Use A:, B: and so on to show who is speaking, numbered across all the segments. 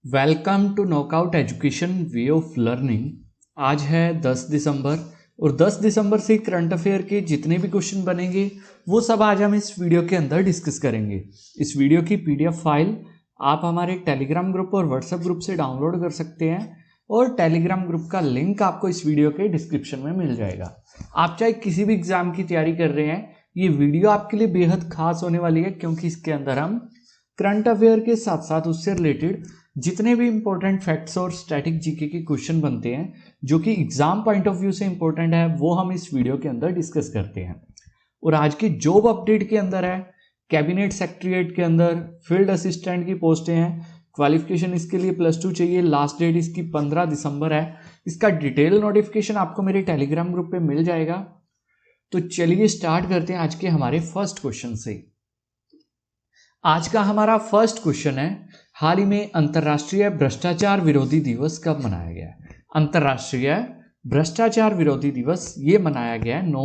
A: Welcome to knockout education way of learning. आज है 10 दिसंबर और 10 दिसंबर से करंट अफेयर के जितने भी क्वेश्चन बनेंगे वो सब आज हम इस वीडियो के अंदर डिस्कस करेंगे। इस वीडियो की पीडीएफ फाइल आप हमारे टेलीग्राम ग्रुप और व्हाट्सएप ग्रुप से डाउनलोड कर सकते हैं और टेलीग्राम ग्रुप का लिंक आपको इस वीडियो के डिस्क्रिप्शन में मिल जाएगा। आप चाहे किसी भी एग्जाम की तैयारी कर रहे हैं, ये वीडियो आपके लिए बेहद खास होने वाली है क्योंकि इसके अंदर हम करंट अफेयर के साथ साथ उससे रिलेटेड जितने भी इंपॉर्टेंट फैक्ट्स और स्टैटिक जीके के क्वेश्चन बनते हैं जो कि एग्जाम पॉइंट ऑफ व्यू से इंपॉर्टेंट है वो हम इस वीडियो के अंदर डिस्कस करते हैं। और आज की जॉब अपडेट के अंदर है कैबिनेट सेक्रेटरीट के अंदर फील्ड असिस्टेंट की पोस्टें हैं। क्वालिफिकेशन इसके लिए +2 चाहिए। लास्ट डेट इसकी 15 दिसंबर है। इसका डिटेल नोटिफिकेशन आपको मेरे टेलीग्राम ग्रुप पे मिल जाएगा। तो चलिए स्टार्ट करते हैं आज के हमारे फर्स्ट क्वेश्चन से। आज का हमारा फर्स्ट क्वेश्चन है, हाल ही में अंतर्राष्ट्रीय भ्रष्टाचार विरोधी दिवस कब मनाया गया है? अंतर्राष्ट्रीय भ्रष्टाचार विरोधी दिवस ये मनाया गया है 9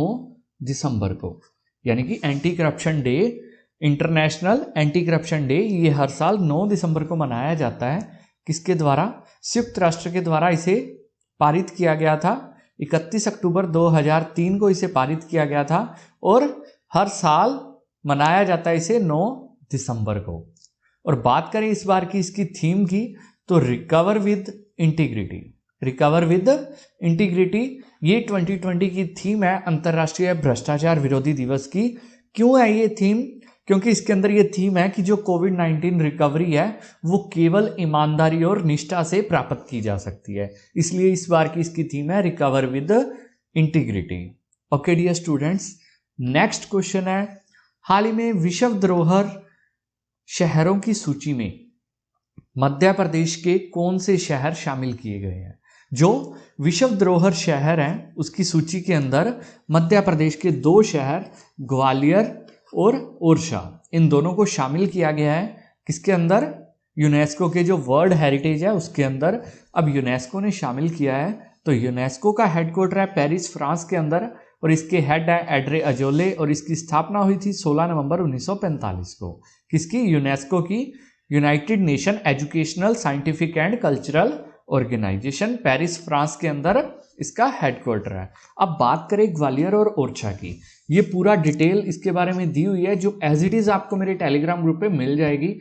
A: दिसंबर को, यानी कि anti corruption day, international anti corruption day. ये हर साल 9 दिसंबर को मनाया जाता है। किसके द्वारा? संयुक्त राष्ट्र के द्वारा इसे पारित किया गया था। 31 अक्टूबर 2003 को इसे पारित किया गया था और हर साल मनाया जाता है इसे 9 दिसंबर को। और बात करें इस बार की इसकी थीम की, तो recover with integrity. Recover with integrity ये 2020 की थीम है अंतर्राष्ट्रीय भ्रष्टाचार विरोधी दिवस की। क्यों है ये थीम? क्योंकि इसके अंदर ये थीम है कि जो कोविड-19 रिकवरी है वो केवल ईमानदारी और निष्ठा से प्राप्त की जा सकती है, इसलिए इस बार की इसकी थीम है recover with integrity. Okay dear students, next question है, हाल ही में विश्व धरोहर शहरों की सूची में मध्य प्रदेश के कौन से शहर शामिल किए गए हैं? जो विश्व धरोहर शहर हैं उसकी सूची के अंदर मध्य प्रदेश के 2 शहर ग्वालियर और ओरछा, इन दोनों को शामिल किया गया है। किसके अंदर? यूनेस्को के जो वर्ल्ड हेरिटेज है उसके अंदर अब यूनेस्को ने शामिल किया है। तो यूनेस्को का हेडक्वार्टर है पेरिस, फ्रांस के अंदर और इसके हेड है एड्रे अजोले और इसकी स्थापना हुई थी 16 नवंबर 1945 को। किसकी? यूनेस्को की, united nation educational, scientific and cultural organisation, Paris France के अंदर इसका हेडक्वार्टर है। अब बात करें ग्वालियर और ओरछा की, ये पूरा डिटेल इसके बारे में दी हुई है जो एज इट इज आपको मेरे टेलीग्राम ग्रुप पे मिल जाएगी।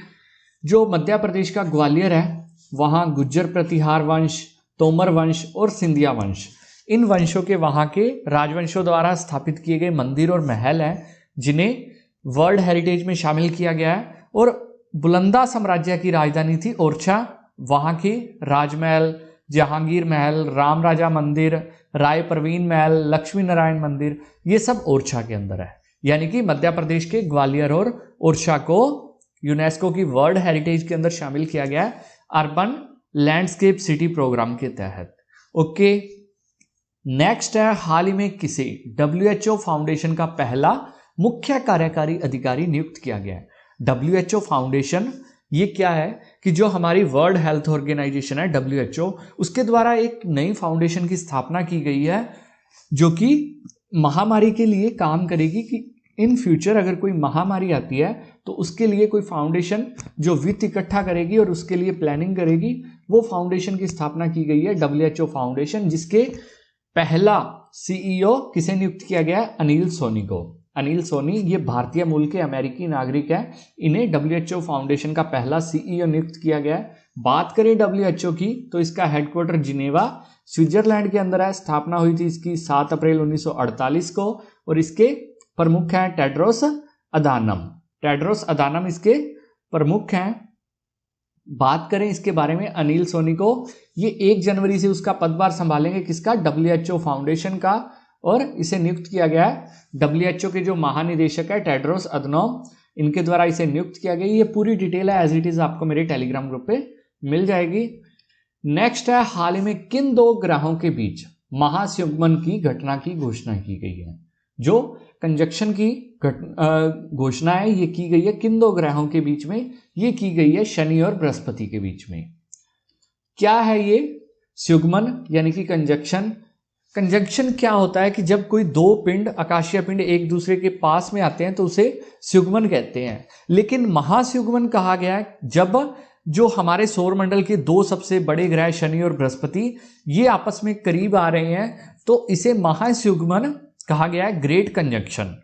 A: जो मध्य प्रदेश का ग्वालियर है वहाँ गुज्जर प्रतिहार वंश, तोमर वंश और सिंधिया वंश, इन वंशों के वहाँ के राजवंशों द्वारा स्थापित किए गए मंदिर और महल हैं जिन्हें वर्ल्ड हेरिटेज में शामिल किया गया है। और बुलंदा साम्राज्य की राजधानी थी ओरछा, वहाँ के राजमहल, जहांगीर महल, राम राजा मंदिर, राय प्रवीण महल, लक्ष्मी नारायण मंदिर, ये सब ओरछा के अंदर है। यानी कि मध्य प्रदेश के ग्वालियर और ओरछा को यूनेस्को की वर्ल्ड हेरिटेज के अंदर शामिल किया गया है अर्बन लैंडस्केप सिटी प्रोग्राम के तहत। ओके, नेक्स्ट है, हाल ही में किसे WHO फाउंडेशन का पहला मुख्य कार्यकारी अधिकारी नियुक्त किया गया है? WHO फाउंडेशन ये क्या है कि जो हमारी वर्ल्ड हेल्थ ऑर्गेनाइजेशन है WHO, उसके द्वारा एक नई फाउंडेशन की स्थापना की गई है जो कि महामारी के लिए काम करेगी कि इन फ्यूचर अगर कोई महामारी आती है तो उसके लिए कोई फाउंडेशन जो वित्त इकट्ठा करेगी और उसके लिए प्लानिंग करेगी, वो फाउंडेशन की स्थापना की गई है WHO फाउंडेशन, जिसके पहला CEO किसे नियुक्त किया गया? अनिल सोनी को। अनिल सोनी ये भारतीय मूल के अमेरिकी नागरिक है, इन्हें WHO फाउंडेशन का पहला CEO नियुक्त किया गया है। बात करें WHO की तो इसका हेडक्वार्टर जिनेवा स्विट्जरलैंड के अंदर है। स्थापना हुई थी इसकी 7 अप्रैल 1948 को और इसके प्रमुख हैं टेड्रोस अधानम। टेड्रोस अधानम इसके प्रमुख हैं। बात करें इसके बारे में अनिल सोनी को, ये 1 जनवरी से उसका पदभार संभालेंगे। किसका? WHO फाउंडेशन का। और इसे नियुक्त किया गया है WHO के जो महानिदेशक है टेड्रोस अधनोम, इनके द्वारा इसे नियुक्त किया गया। ये पूरी डिटेल है एज इट इज आपको मेरे टेलीग्राम ग्रुप पे मिल जाएगी। नेक्स्ट है, हाल ही में किन 2 ग्रहों के बीच महासंयुग्मन की घटना की घोषणा की गई है? जो कंजक्शन की घोषणा है ये की गई है किन 2 ग्रहों के बीच में? ये की गई है शनि और बृहस्पति के बीच में। क्या है ये संयुग्मन यानी कि कंजक्शन? कंजंक्शन क्या होता है कि जब कोई 2 पिंड, आकाशीय पिंड एक दूसरे के पास में आते हैं तो उसे संयुग्मन कहते हैं। लेकिन महासंयुग्मन कहा गया है जब जो हमारे सौरमंडल के दो सबसे बड़े ग्रह शनि और बृहस्पति ये आपस में करीब आ रहे हैं, तो इसे महासयुग्मन कहा गया है, ग्रेट कंजंक्शन।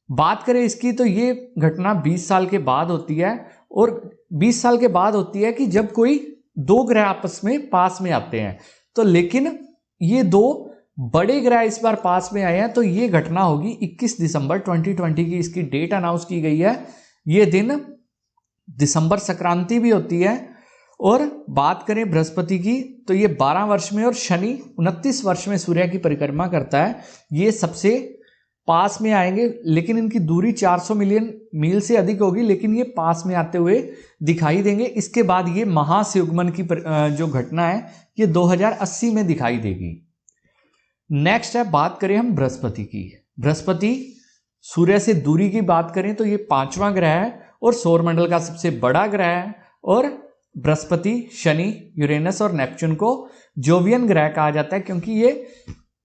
A: बात करें इसकी तो ये घटना 20 साल के बाद होती है, और 20 साल के बाद होती है कि जब कोई दो ग्रह आपस में पास में आते हैं। तो लेकिन ये दो बड़े ग्रह इस बार पास में आए हैं, तो ये घटना होगी 21 दिसंबर 2020 की, इसकी डेट अनाउंस की गई है। ये दिन दिसंबर संक्रांति भी होती है। और बात करें बृहस्पति की तो ये 12 वर्ष में और शनि 29 वर्ष में सूर्य की परिक्रमा करता है। ये सबसे पास में आएंगे, लेकिन इनकी दूरी 400 मिलियन मील से अधिक होगी, लेकिन ये पास में आते हुए दिखाई देंगे। इसके बाद ये महासयुग्मन की जो घटना है ये 2080 में दिखाई देगी। नेक्स्ट है, बात करें हम बृहस्पति की। बृहस्पति सूर्य से दूरी की बात करें तो ये 5वां ग्रह है और सौरमंडल का सबसे बड़ा ग्रह है। और बृहस्पति, शनि, यूरेनस और नेपच्यून को जोवियन ग्रह कहा जाता है, क्योंकि ये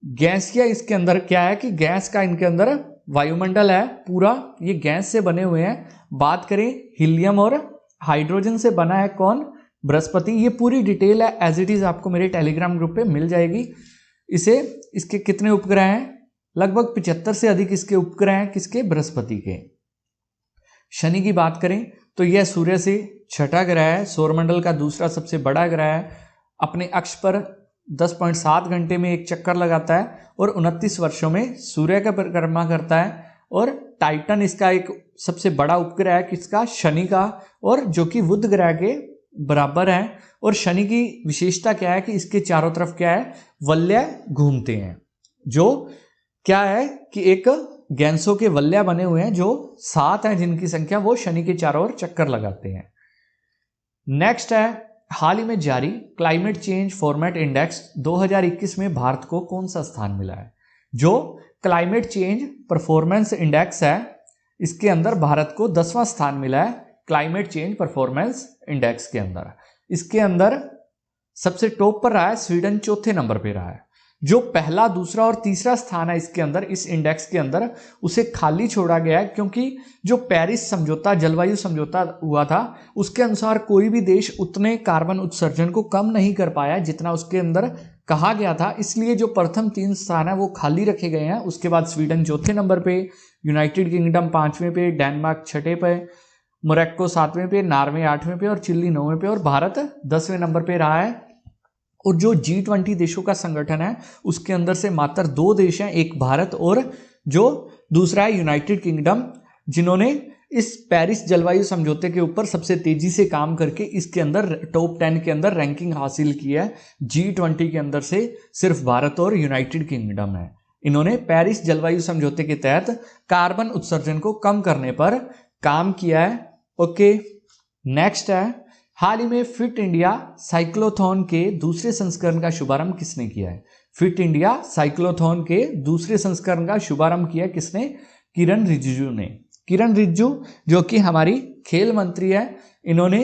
A: गैसिया, इसके अंदर क्या है कि गैस का इनके अंदर वायुमंडल है पूरा, ये गैस से बने हुए हैं। बात करें हीलियम और हाइड्रोजन से बना है कौन? बृहस्पति। ये पूरी डिटेल है एज इट इज आपको मेरे टेलीग्राम ग्रुप पे मिल जाएगी। इसके कितने उपग्रह हैं? लगभग 75 से अधिक इसके उपग्रह हैं। किसके? बृहस्पति के। शनि की बात करें तो यह सूर्य से छठा ग्रह है, सौरमंडल का दूसरा सबसे बड़ा ग्रह है। अपने अक्ष पर 10.7 घंटे में एक चक्कर लगाता है और 29 वर्षों में सूर्य का परिक्रमा करता है। और टाइटन इसका एक सबसे बड़ा उपग्रह है, किसका? शनि का, और जो कि बुध ग्रह के बराबर है। और शनि की विशेषता क्या है कि इसके चारों तरफ क्या है? वलय घूमते हैं, जो क्या है कि एक गैंसों के वलय बने हुए हैं जो 7 हैं, जिनकी संख्या वो शनि के चारों ओर चक्कर लगाते हैं। नेक्स्ट है, हाल ही में जारी क्लाइमेट चेंज फॉर्मेट इंडेक्स 2021 में भारत को कौन सा स्थान मिला है? जो क्लाइमेट चेंज परफॉर्मेंस इंडेक्स है, इसके अंदर भारत को 10वां स्थान मिला है क्लाइमेट चेंज परफॉर्मेंस इंडेक्स के अंदर। इसके अंदर सबसे टॉप पर रहा है स्वीडन, चौथे नंबर पे रहा है। जो पहला, दूसरा और तीसरा स्थान है इसके अंदर, इस इंडेक्स के अंदर, उसे खाली छोड़ा गया है, क्योंकि जो पेरिस समझौता, जलवायु समझौता हुआ था, उसके अनुसार कोई भी देश उतने कार्बन उत्सर्जन को कम नहीं कर पाया जितना उसके अंदर कहा गया था। इसलिए जो प्रथम 3 स्थान है वो खाली रखे गए हैं। उसके बाद स्वीडन चौथे नंबर पे, यूनाइटेड किंगडम 5वें पे, डेनमार्क 6ठे पे, मोरक्को 7वें पे, नॉर्वे 8वें पे और चिली 9वें पे, और भारत 10वें नंबर पे रहा है। और जो G20 देशों का संगठन है उसके अंदर से मात्र 2 देश हैं, एक भारत और जो दूसरा है यूनाइटेड किंगडम, जिन्होंने इस पेरिस जलवायु समझौते के ऊपर सबसे तेजी से काम करके इसके अंदर टॉप 10 के अंदर रैंकिंग हासिल की है। G20 के अंदर से सिर्फ भारत और यूनाइटेड किंगडम है। इन्होंने पेरिस जलवायु समझौते के तहत कार्बन उत्सर्जन को कम करने पर काम किया है। ओके, नेक्स्ट है, हाल ही में फिट इंडिया साइक्लोथॉन के दूसरे संस्करण का शुभारंभ किसने किया है? फिट इंडिया साइक्लोथॉन के दूसरे संस्करण का शुभारंभ किया किसने? किरण रिजिजू ने। किरण रिजिजू जो कि हमारी खेल मंत्री है, इन्होंने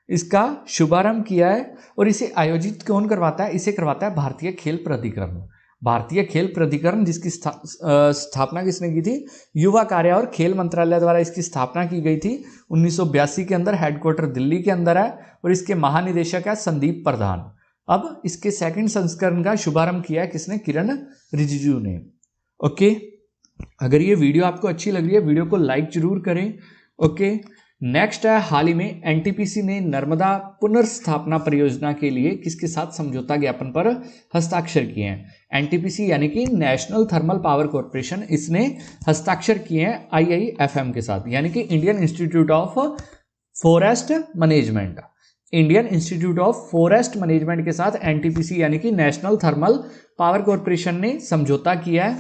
A: इसका शुभारंभ किया है। और इसे आयोजित कौन करवाता है? इसे करवाता है भारतीय खेल प्राधिकरण। भारतीय खेल प्राधिकरण, जिसकी स्थापना किसने की थी? युवा कार्य और खेल मंत्रालय द्वारा इसकी स्थापना की गई थी 1982 के अंदर। हेडक्वार्टर दिल्ली के अंदर है और इसके महानिदेशक है संदीप प्रधान। अब इसके सेकंड संस्करण का शुभारंभ किया है किसने? किरण रिजिजू ने। ओके, अगर ये वीडियो आपको अच्छी लग रही है वीडियो को लाइक जरूर करें। ओके, नेक्स्ट है, हाल ही में एनटीपीसी ने नर्मदा पुनर्स्थापना परियोजना के लिए किसके साथ समझौता ज्ञापन पर हस्ताक्षर किए हैं? एनटीपीसी यानी कि नेशनल थर्मल पावर कॉर्पोरेशन, इसने हस्ताक्षर किए हैं आईआईएफएम के साथ, यानी कि Indian institute of forest management. Indian institute of forest management के साथ एनटीपीसी यानी कि नेशनल थर्मल पावर कॉर्पोरेशन ने समझौता किया है।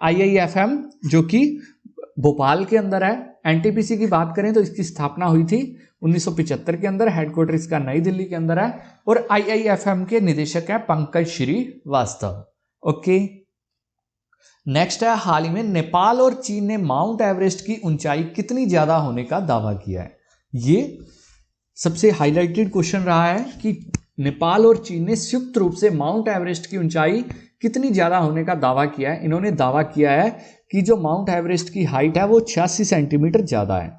A: आईआईएफएम जो कि भोपाल के अंदर है। एनटीपीसी की बात करें तो इसकी स्थापना हुई थी 1975 के अंदर। हेडक्वार्टर इसका नई दिल्ली के अंदर है और आईआईएफएम के निदेशक हैं पंकज श्रीवास्तव। ओके, नेक्स्ट है, हाल ही में नेपाल और चीन ने माउंट एवरेस्ट की ऊंचाई कितनी ज्यादा होने का दावा किया है? ये सबसे हाईलाइटेड क्वेश्चन रहा है कि नेपाल और चीन ने संयुक्त रूप से माउंट एवरेस्ट की ऊंचाई कितनी ज्यादा होने का दावा किया है। इन्होंने दावा किया है कि जो माउंट एवरेस्ट की हाइट है वो 86 सेंटीमीटर ज्यादा है,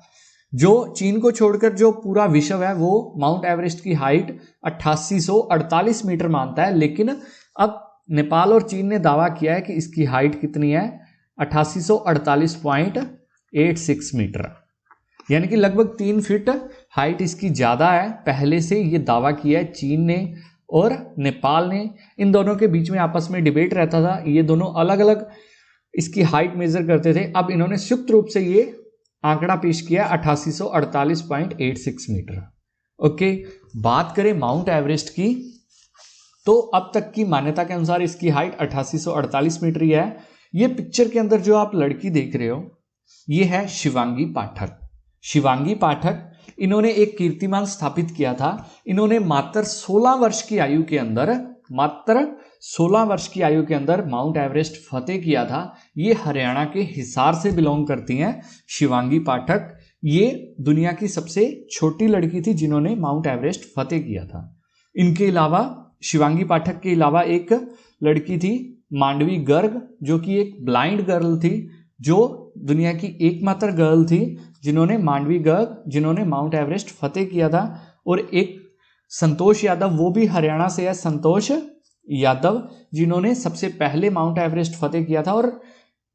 A: जो चीन को छोड़कर जो पूरा विश्व है वो माउंट एवरेस्ट की हाइट 8848 मीटर मानता है, लेकिन अब नेपाल और चीन ने दावा किया है कि इसकी हाइट कितनी है, 8848.86 मीटर, यानी कि लगभग 3 फीट हाइट इसकी ज़्यादा है। पहले से ये दावा किया है चीन ने और नेपाल ने। इन दोनों के बीच में आपस में डिबेट रहता था, ये दोनों अलग अलग इसकी हाइट मेजर करते थे। अब इन्होंने संयुक्त रूप से ये आंकड़ा पेश किया 8848.86 मीटर। ओके, बात करें माउंट एवरेस्ट की, तो अब तक की मान्यता के अनुसार इसकी हाइट 8848 मीटर ही है। ये पिक्चर के अंदर जो आप लड़की देख रहे हो ये है शिवांगी पाठक। शिवांगी पाठक, इन्होंने एक कीर्तिमान स्थापित किया था। इन्होंने मात्र 16 वर्ष की आयु के अंदर माउंट एवरेस्ट फतेह किया था। ये हरियाणा के हिसार से बिलोंग करती हैं शिवांगी पाठक। ये दुनिया की सबसे छोटी लड़की थी जिन्होंने माउंट एवरेस्ट फतेह किया था। इनके अलावा, शिवांगी पाठक के अलावा एक लड़की थी मांडवी गर्ग, जो कि एक ब्लाइंड गर्ल थी, जो दुनिया की एकमात्र गर्ल थी जिन्होंने माउंट एवरेस्ट फतेह किया था। और एक संतोष यादव, वो भी हरियाणा से है, संतोष यादव, जिन्होंने सबसे पहले माउंट एवरेस्ट फतेह किया था और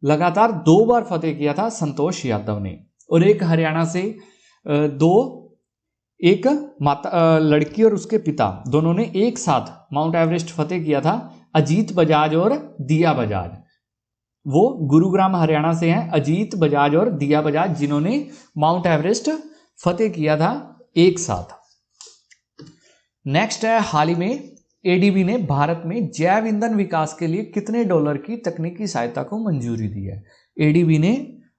A: लगातार 2 बार फतेह किया था संतोष यादव ने। और एक हरियाणा से एक लड़की और उसके पिता दोनों ने एक साथ माउंट एवरेस्ट फतेह किया था, अजीत बजाज और दिया बजाज। वो गुरुग्राम हरियाणा से हैं, अजीत बजाज और दिया बजाज, जिन्होंने माउंट एवरेस्ट फतेह किया था एक साथ। नेक्स्ट है, हाल ही में एडीबी ने भारत में जैव ईंधन विकास के लिए कितने डॉलर की तकनीकी सहायता को मंजूरी दी है। एडीबी ने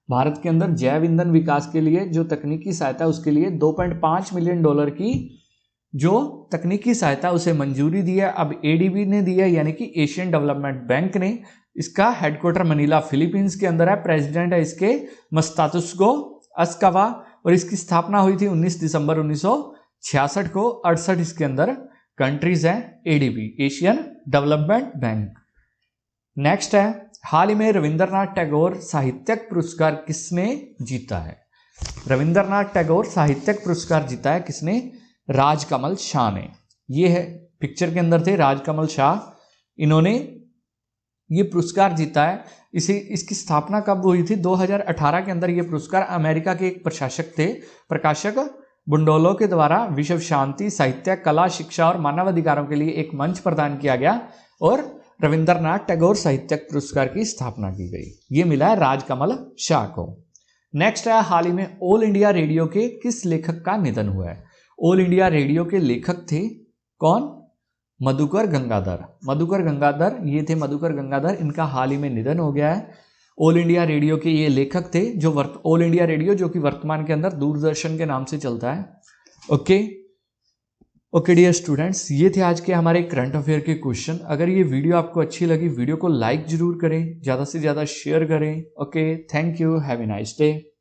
A: भारत के अंदर जैव ईंधन विकास के लिए जो तकनीकी सहायता, उसके लिए 2.5 मिलियन डॉलर की जो तकनीकी सहायता उसे मंजूरी दी है। अब एडीबी ने दी है, यानी कि एशियन डेवलपमेंट बैंक ने। इसका हेडक्वार्टर मनीला फिलीपींस के अंदर है। प्रेसिडेंट है इसके मस्तातुस्को अस्कावा, और इसकी स्थापना हुई थी 19 दिसंबर 1966 को। 68 इसके अंदर कंट्रीज हैं ADB, Asian development bank. Next है, हाल ही में रविंद्रनाथ टैगोर साहित्यिक पुरस्कार किसने जीता है। रविंद्रनाथ टैगोर साहित्यिक पुरस्कार जीता है किसने, राजकमल शाह ने। ये है पिक्चर के अंदर थे राजकमल शाह, इन्होंने ये पुरस्कार जीता है। इसकी स्थापना कब हुई थी, 2018 के अंदर। ये पुरस्कार अमेरिका के एक प्रकाशक बुंडोलो के द्वारा विश्व शांति, साहित्य, कला, शिक्षा और मानव अधिकारों के लिए एक मंच प्रदान किया गया और रविंद्रनाथ टैगोर साहित्यिक पुरस्कार की स्थापना की गई। ये मिला है राजकमल शाह को। नेक्स्ट है, हाल ही में ऑल इंडिया रेडियो के किस लेखक का निधन हुआ है। ऑल इंडिया रेडियो के लेखक थे कौन, मधुकर गंगाधर। मधुकर गंगाधर, ये थे मधुकर गंगाधर, इनका हाल ही में निधन हो गया है। ऑल इंडिया रेडियो के ये लेखक थे, जो ऑल इंडिया रेडियो जो कि वर्तमान के अंदर दूरदर्शन के नाम से चलता है। ओके डियर स्टूडेंट्स, ये थे आज के हमारे करंट अफेयर के क्वेश्चन। अगर ये वीडियो आपको अच्छी लगी, वीडियो को लाइक जरूर करें, ज़्यादा से ज़्यादा शेयर करें। Okay, thank you, have a nice day.